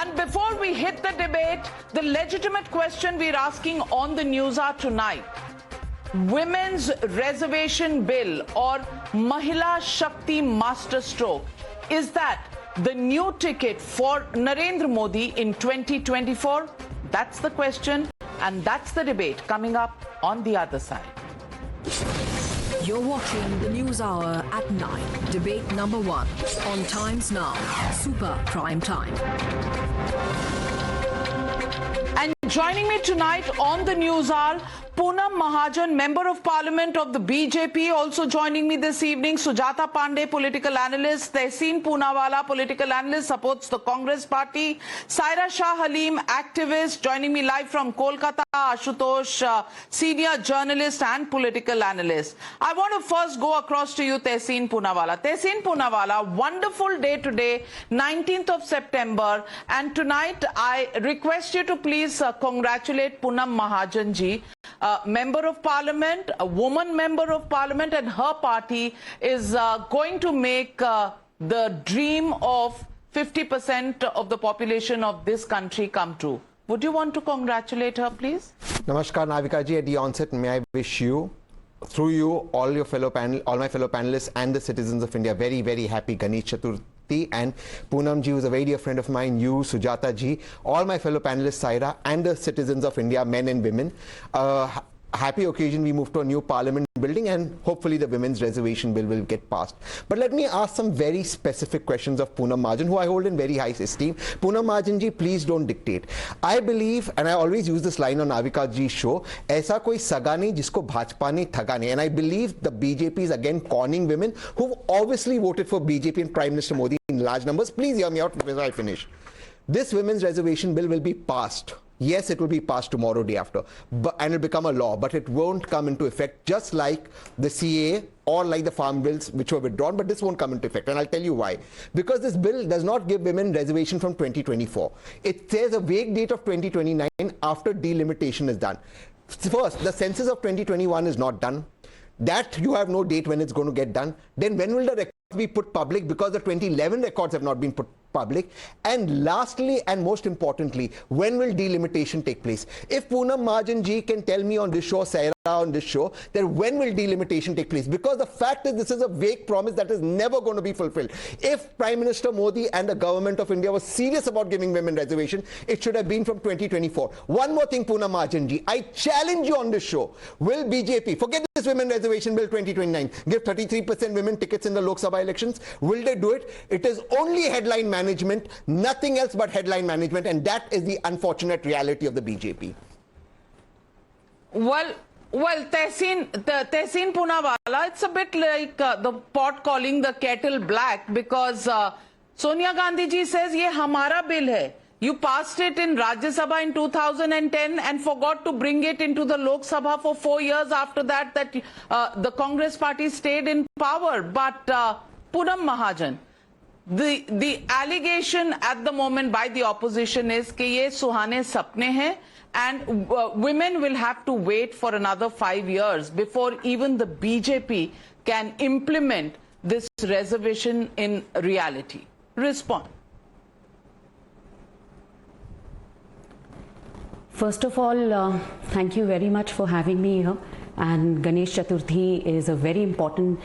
And before we hit the debate, the legitimate question we're asking on the NewsHour tonight: Women's Reservation Bill or Mahila Shakti Masterstroke, is that the new ticket for Narendra Modi in 2024? That's the question, and that's the debate coming up on the other side. You're watching the News Hour at 9. Debate number 1 on Times Now, Super Prime Time. And joining me tonight on the News Hour, Poonam Mahajan, Member of Parliament of the BJP. Also joining me this evening, Sujata Pandey, political analyst. Tehseen Poonawala, political analyst, supports the Congress party. Saira Shah Halim, activist. Joining me live from Kolkata, Ashutosh, senior journalist and political analyst. I want to first go across to you, Tehseen Poonawala. Tehseen Poonawala, wonderful day today, 19th of September. And tonight, I request you to please congratulate Poonam Mahajan ji. Member of Parliament, a woman member of Parliament, and her party is going to make the dream of 50% of the population of this country come true. Would you want to congratulate her, please? Namaskar, Navika ji. At the onset, may I wish you, through you, all my fellow panelists and the citizens of India, very, very happy Ganesh Chaturthi. And Poonam ji, who is a very dear friend of mine, you, Sujata ji, all my fellow panelists, Saira, and the citizens of India, men and women. Happy occasion, we move to a new parliament building, and hopefully the Women's Reservation Bill will get passed. But let me ask some very specific questions of Poonam Mahajan, who I hold in very high esteem. Poonam Mahajan ji, please don't dictate. I believe, and I always use this line on Navika ji's show, "Aisa koi saga nahi jisko bhajpa ne thaga nahi." And I believe the BJP is again conning women who've obviously voted for BJP and Prime Minister Modi in large numbers. Please hear me out before I finish. This Women's Reservation Bill will be passed. Yes, it will be passed tomorrow, day after, and it will become a law, but it won't come into effect, just like the CAA or like the farm bills which were withdrawn, but this won't come into effect, and I'll tell you why. Because this bill does not give women reservation from 2024. It says a vague date of 2029 after delimitation is done. First, the census of 2021 is not done. That you have no date when it's going to get done. Then when will the records be put public? Because the 2011 records have not been put public. And lastly, and most importantly, when will delimitation take place? If Poonam Mahajan ji can tell me on this show, Saira on this show, then when will delimitation take place? Because the fact is, this is a vague promise that is never going to be fulfilled. If Prime Minister Modi and the government of India was serious about giving women reservation, it should have been from 2024. One more thing, Poonam Mahajan ji, I challenge you on this show. Will BJP, forget this Women Reservation Bill 2029, give 33% women tickets in the Lok Sabha elections? Will they do it? It is only headline management, nothing else but headline management, and that is the unfortunate reality of the BJP. Well, Tehseen Poonawala, it's a bit like the pot calling the kettle black, because Sonia Gandhi ji says, "Ye hamara bill hai." You passed it in Rajya Sabha in 2010 and forgot to bring it into the Lok Sabha for 4 years after that, the Congress party stayed in power. But Poonam Mahajan, the allegation at the moment by the opposition is कि ये सुहाने सपने हैं, and women will have to wait for another 5 years before even the BJP can implement this reservation in reality. Respond. First of all, thank you very much for having me here. And Ganesh Chaturthi is a very important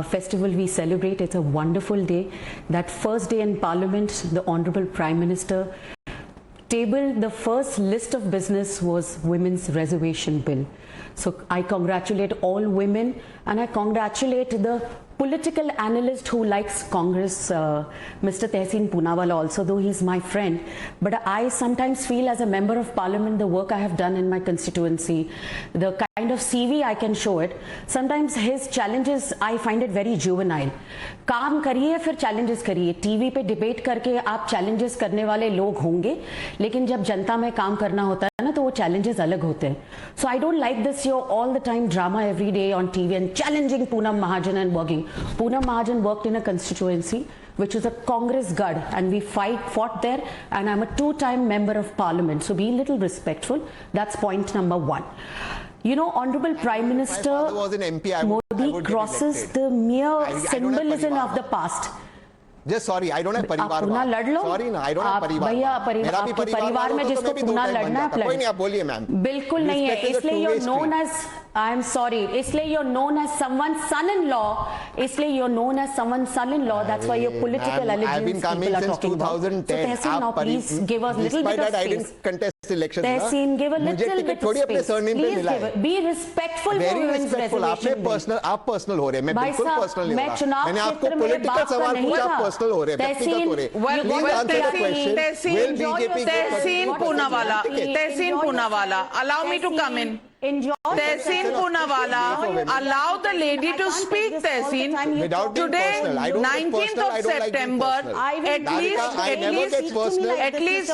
festival we celebrate. It's a wonderful day. That first day in Parliament, the Honorable Prime Minister tabled the first list of business was Women's Reservation Bill. So I congratulate all women, and I congratulate the political analyst who likes Congress, Mr. Tehseen Poonawala also, though he's my friend. But I sometimes feel as a member of parliament, the work I have done in my constituency, the kind of CV I can show it, sometimes his challenges, I find it very juvenile. काम करिए फिर challenges करिए. TV पे debate करके आप challenges करने वाले लोग होंगे, लेकिन जब जनता में काम करना होता है ना, तो वो challenges अलग होते हैं. So I don't like this your all the time drama every day on TV and challenging Poonam Mahajan and working. Poonam Mahajan worked in a constituency which is a Congress gad, and we fought there, and I'm a two-time member of parliament. So be a little respectful. That's point number one. You know, Honorable Prime Minister was an MP. Modi crosses the mere symbolism of the past. Just sorry, I don't have परिवार. पूना लड़ लो. Sorry ना, I don't have परिवार. भैया आपके परिवार में जिसको पूना लड़ना है, कोई नहीं, आप बोलिए मैम. बिल्कुल नहीं है. इसलिए you're known as, I'm sorry, इसलिए you're known as someone's son-in-law. इसलिए you're known as someone's son-in-law. That's why your political allegiance people are talking about. So Tehseen, now please give us a little bit of space. I didn't contest elections. Tehseen, give a little bit of space. Please be respectful for women's reservation bill. आप personal हो रहे हैं, मैं बिल्कुल personal नहीं हो रहा. मैंने आपको पॉलिटिकल सवाल पूछा, आप पर्सनल हो रहे हैं, व्यक्तिगत हो रहे हैं. Tehseen Poonawalla, allow me to come in. Tehseen Poonawalla, allow the lady to speak. Tehseen, today 19th of September, at least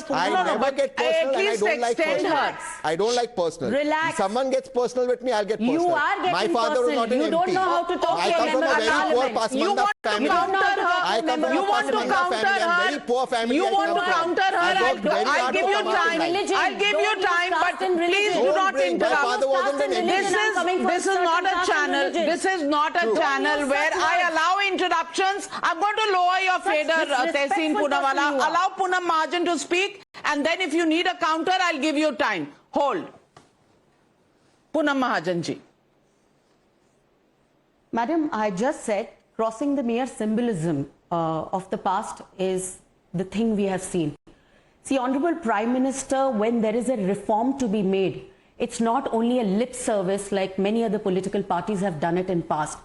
extend her. I don't like personal. Relax. If someone gets personal with me, I'll get personal. You are getting My father was not an You don't MP. know how to talk I to come a from member a of very poor parliament. Pasmanda family. I come from a Pasmanda family. I'm very poor family. You want to counter her? I'll give you time. I'll give you time, but please do not interrupt. This is not a channel. This is not a channel where I allow interruptions. I'm going to lower your fader, Tehseen Poonawalla. Allow Poonam Mahajan to speak, and then if you need a counter, I'll give you time. Hold. Poonam Mahajan ji. Madam, I just said crossing the mere symbolism of the past is the thing we have seen. See, Honorable Prime Minister, when there is a reform to be made, it's not only a lip service like many other political parties have done it in past.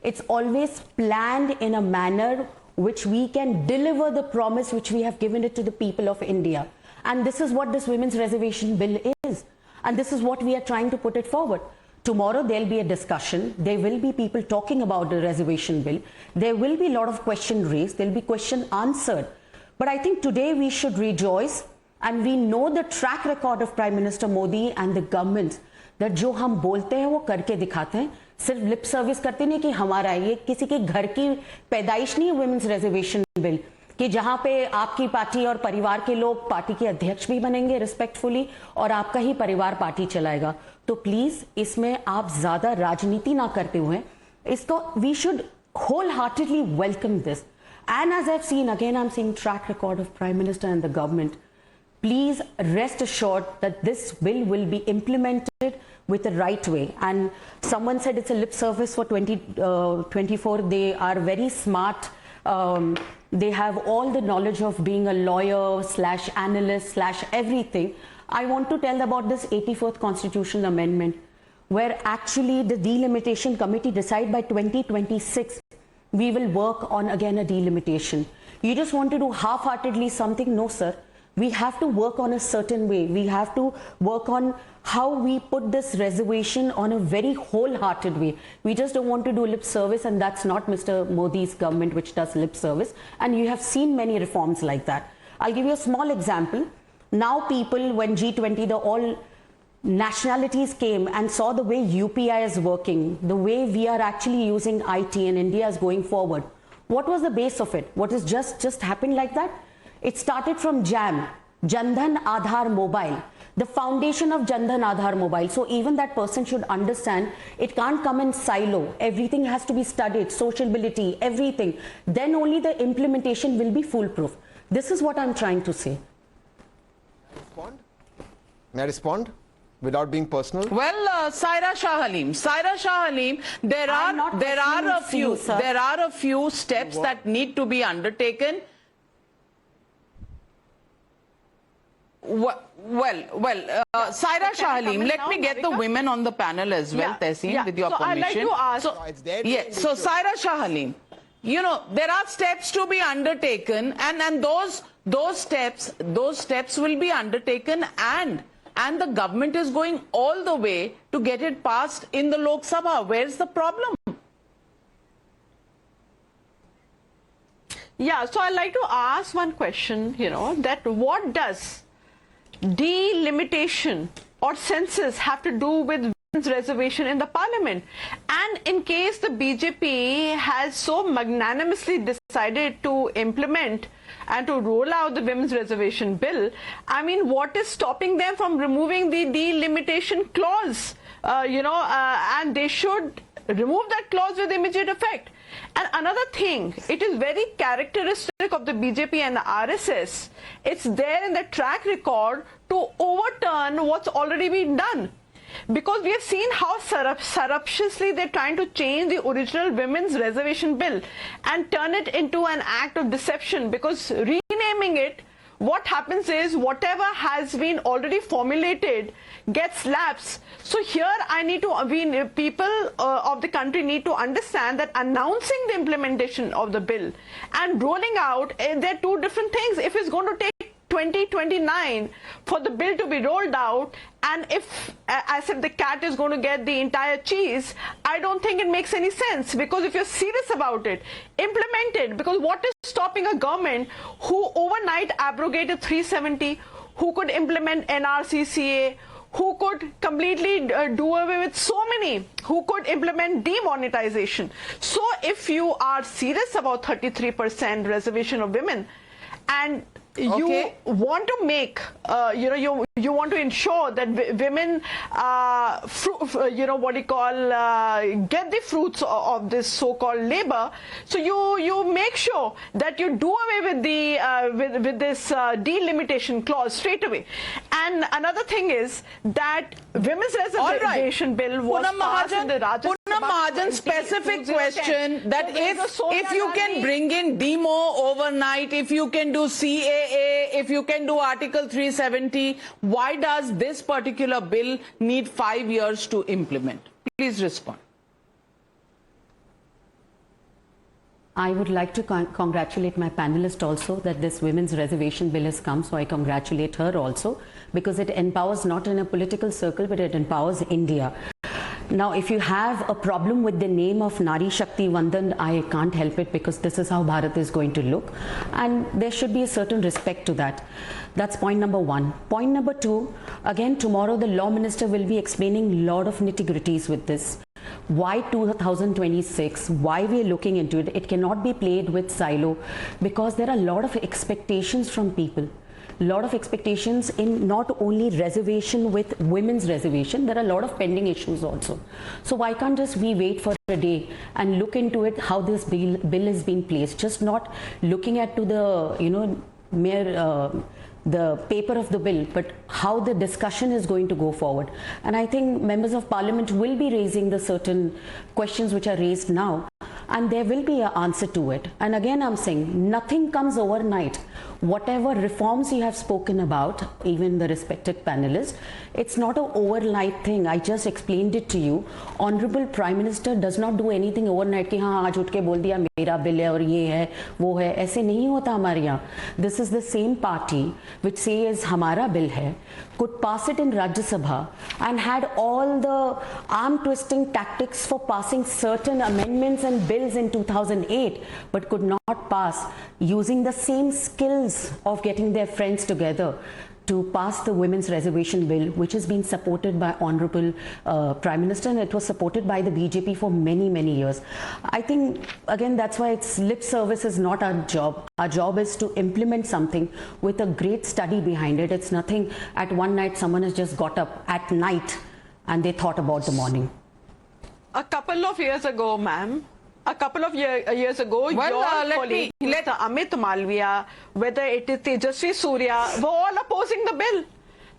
It's always planned in a manner which we can deliver the promise which we have given it to the people of India. And this is what this Women's Reservation Bill is. And this is what we are trying to put it forward. Tomorrow there'll be a discussion. There will be people talking about the reservation bill. There will be a lot of questions raised. There'll be question answered. But I think today we should rejoice. And we know the track record of Prime Minister Modi and the government that जो हम बोलते हैं वो करके दिखाते हैं. सिर्फ lip service करते नहीं कि हमारा ये किसी के घर की पैदाइश नहीं है वुमेन्स रिजर्वेशन बिल कि जहां पे आपकी पार्टी और परिवार के लोग पार्टी के अध्यक्ष भी बनेंगे रिस्पेक्टफुली और आपका ही परिवार पार्टी चलाएगा. तो प्लीज इसमें आप ज्यादा राजनीति ना करते हुए इसको we should wholeheartedly welcome this. And as I have seen again I am seeing track record of prime minister and the government. Please rest assured that this bill will be implemented with the right way. And someone said it's a lip service for 2024. They are very smart. They have all the knowledge of being a lawyer / analyst / everything. I want to tell about this 84th constitutional amendment, where actually the delimitation committee decide by 2026 we will work on again a delimitation. You just want to do half-heartedly something? No, sir. We have to work on a certain way. We have to work on how we put this reservation on a very wholehearted way. We just don't want to do lip service, and that's not Mr. Modi's government which does lip service. And you have seen many reforms like that. I'll give you a small example. Now people, when G20, the all nationalities came and saw the way UPI is working, the way we are actually using IT and India is going forward. What was the base of it? What has just happened like that? It started from JAM, Jandhan Aadhaar Mobile, the foundation of Jandhan Aadhaar Mobile. So even that person should understand it can't come in silo. Everything has to be studied, sociability, everything. Then only the implementation will be foolproof. This is what I'm trying to say. May I respond? Without being personal? Well, Saira Shah Halim, there are a few steps that need to be undertaken. Saira Shah Halim, let me get the women on the panel as well, Tehseen, with your permission. I'd like to ask. So Saira Shah Halim, you know, there are steps to be undertaken, and those steps will be undertaken, and the government is going all the way to get it passed in the Lok Sabha. Where's the problem? Yeah, so I'd like to ask one question, that what does delimitation or census have to do with women's reservation in the parliament? And in case the BJP has so magnanimously decided to implement and to roll out the Women's Reservation Bill, I mean, what is stopping them from removing the delimitation clause? And they should remove that clause with immediate effect. And another thing, it is very characteristic of the BJP and the RSS. It's there in the track record to overturn what's already been done. Because we have seen how surreptitiously they're trying to change the original Women's Reservation Bill and turn it into an act of deception. Because renaming it, what happens is whatever has been already formulated gets lapsed. So here people of the country need to understand that announcing the implementation of the bill and rolling out, they're two different things. If it's going to take 2029 for the bill to be rolled out, and as if the cat is going to get the entire cheese, I don't think it makes any sense. Because if you're serious about it, implement it. Because what is stopping a government who overnight abrogated 370, who could implement NRCCA, who could completely do away with so many, who could implement demonetization? So if you are serious about 33% reservation of women, and you want to make, you want to ensure that women, get the fruits of this so-called labor. So you make sure that you do away with the with this delimitation clause straight away. And another thing is that Women's Reservation Bill was passed in the Rajya Poonam Mahajan, specific question that if you can bring in demo overnight, if you can do CAA, if you can do Article 370, why does this particular bill need 5 years to implement? Please respond. I would like to congratulate my panelist also that this Women's Reservation Bill has come, so I congratulate her also, because it empowers not in a political circle, but it empowers India. Now, if you have a problem with the name of Nari Shakti Vandan, I can't help it, because this is how Bharat is going to look, and there should be a certain respect to that. That's point number one. Point number two, again, tomorrow the Law Minister will be explaining a lot of nitty-gritties with this. Why 2026? Why we are looking into it? It cannot be played with silo, because there are a lot of expectations from people. Lot of expectations in not only reservation with women's reservation, there are a lot of pending issues also. So why can't just we wait for a day and look into it, how this bill is being placed, just not looking at to the mere the paper of the bill, but how the discussion is going to go forward. And I think members of parliament will be raising the certain questions which are raised now, and there will be an answer to it. And again, I'm saying nothing comes overnight. Whatever reforms you have spoken about, even the respected panelists, it's not an overnight thing. I just explained it to you. Honorable Prime Minister does not do anything overnight कि हाँ आज उठ के बोल दिया मेरा bill है और ये है वो है, ऐसे नहीं होता हमारे यहाँ. This is the same party which says हमारा बिल है, could pass it in Rajya Sabha and had all the arm twisting tactics for passing certain amendments and bills in 2008, but could not pass, using the same skills of getting their friends together to pass the Women's Reservation Bill, which has been supported by Honorable Prime Minister, and it was supported by the BJP for many, many years. I think, again, that's why it's lip service is not our job. Our job is to implement something with a great study behind it. It's nothing at one night someone has just got up at night and they thought about the morning. A couple of years ago, ma'am, years ago, your colleague, Mr. Amit Malviya, whether it is Tejasvi Surya, were all opposing the bill.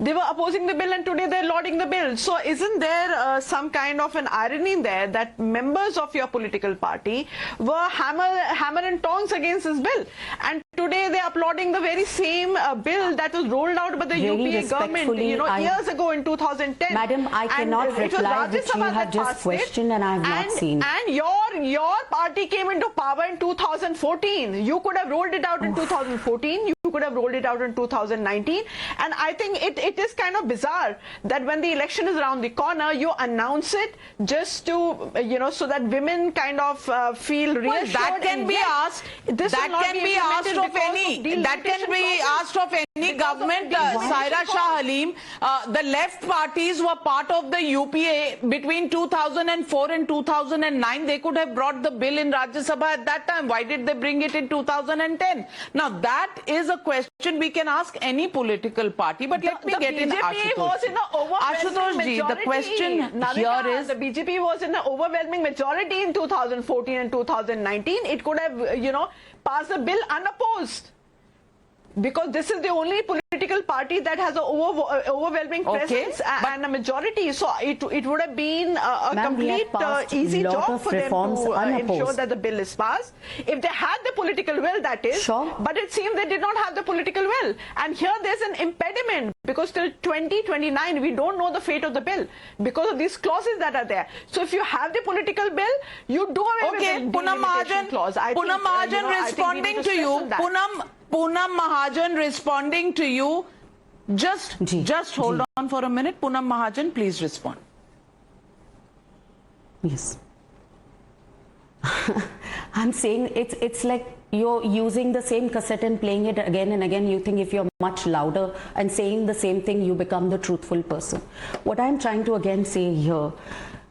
They were opposing the bill, and today they're lauding the bill. So isn't there some kind of an irony there that members of your political party were hammer and tongs against this bill, and today they're applauding the very same bill that was rolled out by the UPA government, years ago in 2010. Madam, I cannot reply which you have just questioned and I have not seen. And your party came into power in 2014. You could have rolled it out in 2014. You could have rolled it out in 2019. And I think it is kind of bizarre that when the election is around the corner, you announce it just to, so that women kind of feel reassured. Well, that can be asked. That can be asked of any government. Saira Shah Halim, the left parties were part of the UPA between 2004 and 2009. They could have brought the bill in Rajya Sabha at that time. Why did they bring it in 2010? Now, that is a question we can ask any political party, but let me get in BJP was in an overwhelming Ashutosh ji, the question Navika, here is... the BJP was in an overwhelming majority in 2014 and 2019. It could have, passed the bill unopposed. Because this is the only political party that has an overwhelming presence and a majority. So it would have been a complete easy job for them to ensure that the bill is passed. If they had the political will, that is. Sure. But it seems they did not have the political will. And here there's an impediment because till 2029 we don't know the fate of the bill because of these clauses that are there. So if you have the political bill, you do away with the delimitation clause. Poonam Mahajan responding to you. Poonam Mahajan responding to you. Just hold on for a minute. Poonam Mahajan, please respond. Yes. I'm saying it's like you're using the same cassette and playing it again and again. You think if you're much louder and saying the same thing, you become the truthful person. What I'm trying to again say here,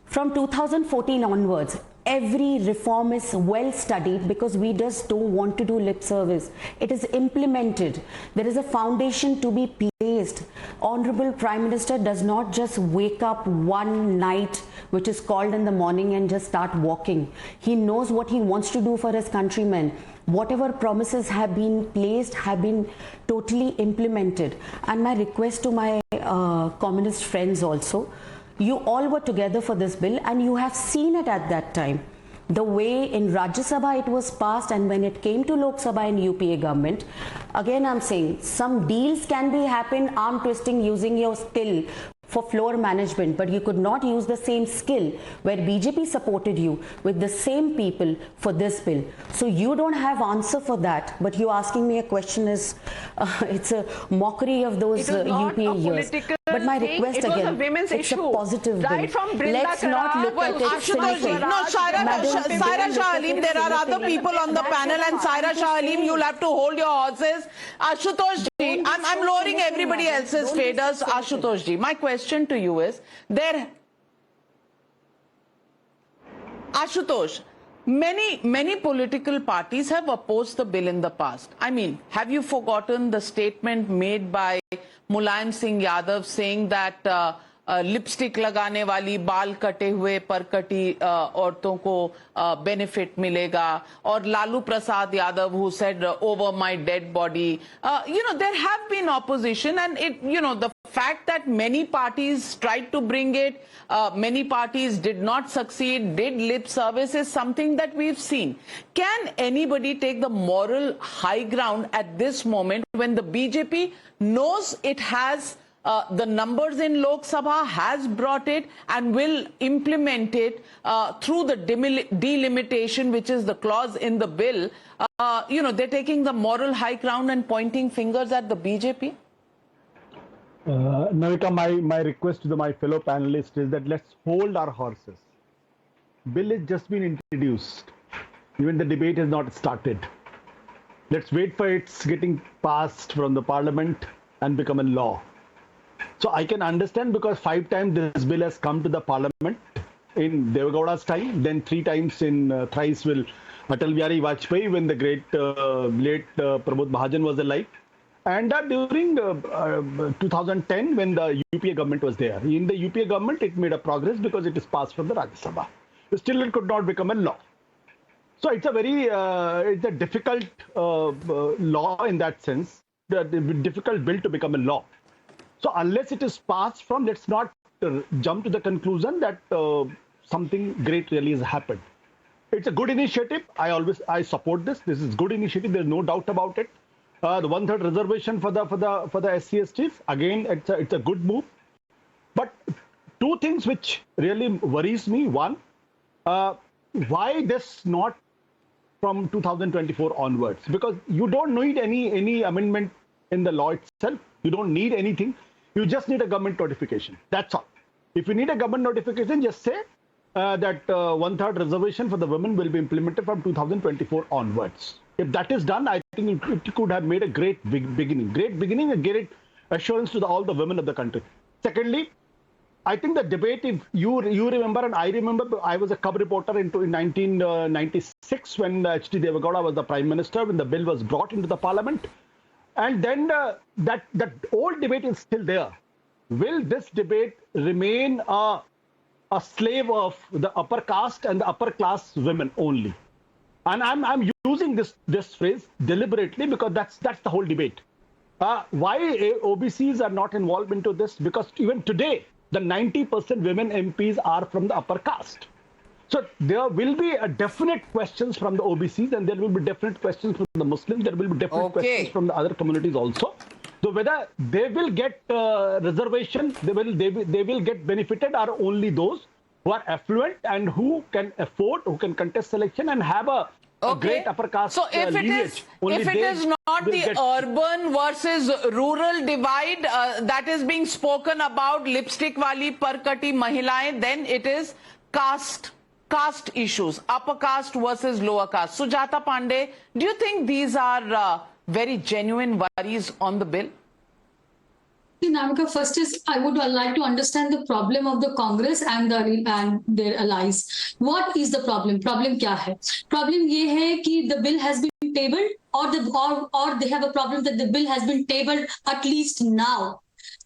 from 2014 onwards, every reform is well studied because we just don't want to do lip service. It is implemented. There is a foundation to be placed. Honorable Prime Minister does not just wake up one night, which is called in the morning, and just start walking. He knows what he wants to do for his countrymen. Whatever promises have been placed have been totally implemented. And my request to my communist friends also, you all were together for this bill and you have seen it at that time. The way in Rajya Sabha it was passed, and when it came to Lok Sabha and UPA government, again I'm saying some deals can be happen, arm twisting using your skill for floor management, but you could not use the same skill where BJP supported you with the same people for this bill. So you don't have answer for that, but you asking me a question is, it's a mockery of those UPA years. But my request again, it's a positive bill. Let's not look at it cynically. No, Saira Shah Alim, there are other people on the panel, and Saira Shah Alim, you'll have to hold your horses. Ashutosh ji, I'm lowering everybody else's faders. Ashutosh ji, my question to you is, Ashutosh, many political parties have opposed the bill in the past. I mean, have you forgotten the statement made by Mulayam Singh Yadav saying that lipstick लगाने वाली बाल कटे हुए परकटी औरतों को benefit मिलेगा, और Lalu Prasad Yadav who said over my dead body. There have been opposition, and the fact that many parties tried to bring it, many parties did not succeed, did lip service, is something that we've seen. Can anybody take the moral high ground at this moment when the BJP knows it has the numbers in Lok Sabha, has brought it and will implement it through the delimitation, which is the clause in the bill? They're taking the moral high ground and pointing fingers at the BJP? Navika, my request to my fellow panelists is that let's hold our horses. Bill has just been introduced. Even the debate has not started. Let's wait for its getting passed from the parliament and become a law. So I can understand, because 5 times this bill has come to the parliament in Devegowda's time, then 3 times in thrice will Atal Bihari Vajpayee, when the great late Pramod Mahajan was alive, and during 2010 when the UPA government was there. In the UPA government it made a progress because it is passed from the Rajya Sabha. Still it could not become a law. So it's a very it's a difficult law in that sense, the difficult bill to become a law. So unless it is passed from, let's not jump to the conclusion that something great really has happened. It's a good initiative. I support this. This is good initiative. There's no doubt about it. The 1/3 reservation for the SC/STs, again, it's a good move. But 2 things which really worries me. One, why this not from 2024 onwards? Because you don't need any amendment in the law itself. You don't need anything. You just need a government notification. That's all. If you need a government notification, just say that 1/3 reservation for the women will be implemented from 2024 onwards. If that is done, I think it could have made a great beginning. Great beginning and great assurance to all the women of the country. Secondly, I think the debate, if you remember and I remember, I was a cub reporter in 1996 when H.D. Devegowda was the Prime Minister, when the bill was brought into the Parliament. And then that old debate is still there. Will this debate remain a slave of the upper caste and the upper class women only? And I'm using this phrase deliberately because that's the whole debate. Why OBCs are not involved into this? Because even today, the 90% women MPs are from the upper caste. So there will be a definite questions from the OBCs, and there will be definite questions from the Muslims. There will be definite questions from the other communities also. So whether they will get reservation, they will get benefited are only those who are affluent and who can afford, who can contest selection and have a great upper caste so if lineage. it is not the urban versus rural divide that is being spoken about, lipstick wali parkati mahilaएं, then it is caste issues, upper caste versus lower caste. Sujata Pandey, do you think these are very genuine worries on the bill? Navika, first is I would like to understand the problem of the Congress and their allies. What is the problem? Problem क्या है? Problem ये है कि the bill has been tabled, or they have a problem that the bill has been tabled at least now.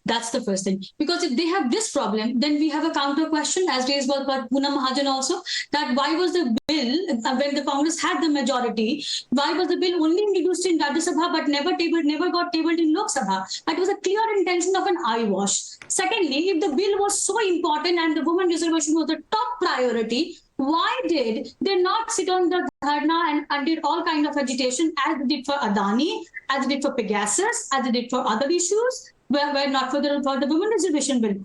That's the first thing. Because if they have this problem, then we have a counter question, as raised by Poonam Mahajan also, that why was the bill, when the Congress had the majority, why was the bill only introduced in Rajya Sabha but never got tabled in Lok Sabha? That was a clear intention of an eyewash. Secondly, if the bill was so important and the women reservation was the top priority, why did they not sit on the dharna and did all kind of agitation as they did for Adani, as they did for Pegasus, as they did for other issues? Were not for the Women Reservation Bill.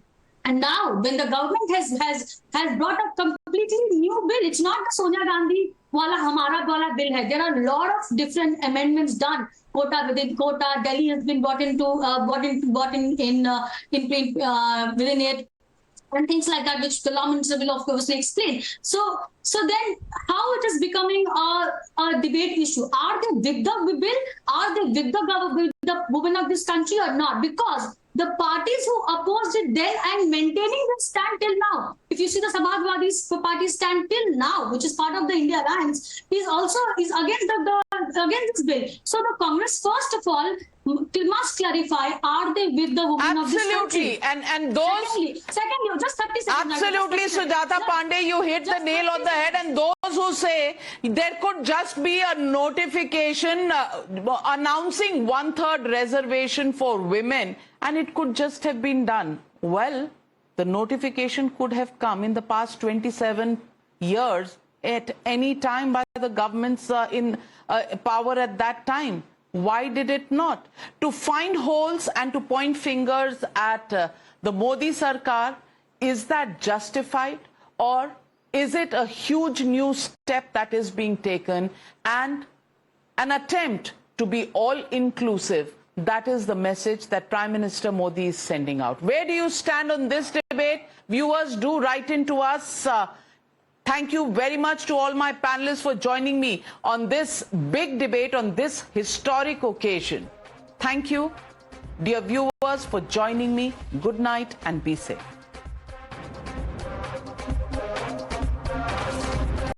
And now, when the government has brought a completely new bill, it's not the Sonia Gandhi wala hamara wala bill hai. There are a lot of different amendments done. Quota within quota, Delhi has been brought in within it, and things like that, which the law minister will of course explain. So then, how it is becoming a debate issue? Are they with the bill? Are they with the women of this country or not? Because the parties who opposed it then and maintaining the stand till now, if you see the Samajwadi party stand till now, which is part of the India Alliance, is against against this bill. So the Congress, first of all, must clarify: are they with the women of this country? And those. Secondly, just 30 seconds. Absolutely, Sujata Pandey, you hit the nail on the head. And those who say there could just be a notification announcing 1/3 reservation for women, and it could just have been done. Well, the notification could have come in the past 27 years at any time by the governments in power at that time. Why did it not? To find holes and to point fingers at the Modi Sarkar, is that justified, or is it a huge new step that is being taken and an attempt to be all-inclusive? That is the message that Prime Minister Modi is sending out. Where do you stand on this debate? Viewers, do write into us. Thank you very much to all my panelists for joining me on this big debate, on this historic occasion. Thank you, dear viewers, for joining me. Good night and be safe.